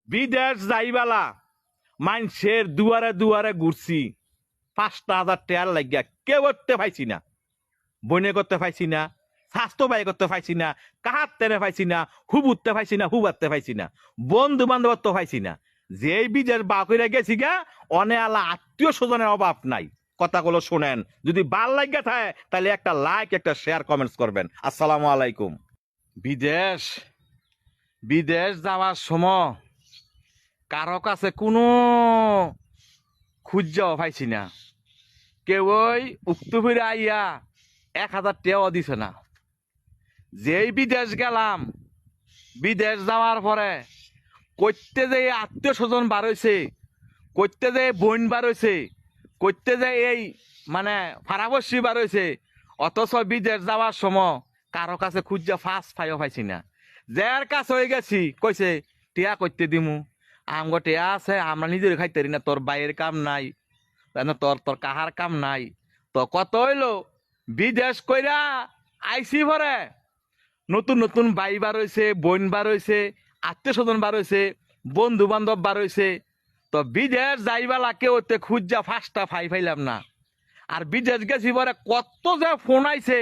বিদেশ যাইবালা মানুষের দুয়ারে দুয়ারে ঘুরছি 5,000 টাকার লাগিয়া কেউ করতে পাইছি না, বনে করতে পাইছি না, স্বাস্থ্য বাই করতে পাইছি না, কাহার তেনে পাইছি না, হুবুরতে পাইছি না, হুবারতে পাইছি না, বন্ধু বান্ধবত্ব পাইছি না। যেই বিদেশ বা কইরা গেছি গা অনে আলা আত্মীয় স্বজনের অভাব নাই। কথাগুলো শোনেন, যদি ভাল লাগিয়া থাকে তাহলে একটা লাইক একটা শেয়ার কমেন্টস করবেন। আসসালামু আলাইকুম। বিদেশ বিদেশ যাওয়ার সময় কারো কাছে কোনো খুঁজাও পাইছি না, কেউ ওই উক্ত ফিরে আইয়া 1,000 টাকাও দিছে না। যেই বিদেশ গেলাম, বিদেশ যাওয়ার পরে করতে যে আত্মীয় স্বজন বার হয়েছে, করতে যে বোন বার হয়েছে, করতে যে এই মানে ফারাবসি বার হয়েছে, অথচ বিদেশ যাওয়ার সময় কারো কাছে খুঁজা ফাঁস পাইও পাইছি না। যার কাছে হয়ে গেছি কইছে টিয়া করতে দিমু, আমগো টিয়া আছে আমরা নিজের খাইতে পারি না, তোর বাইয়ের কাম নাই, তোর তোর কাহার কাম নাই। তো কত হইলো বিদেশ কইরা আইসি ভরে নতুন নতুন বাই বার হয়েছে, বোন বার হয়েছে, আত্মীয় স্বজন বার হয়েছে, বন্ধু বান্ধব বার হয়েছে। তো বিদেশ যাইবালা কেউ খুঁজা ফাঁসটা ফাইলাম না। আর বিদেশ গেছি পরে কত যে ফোন আইছে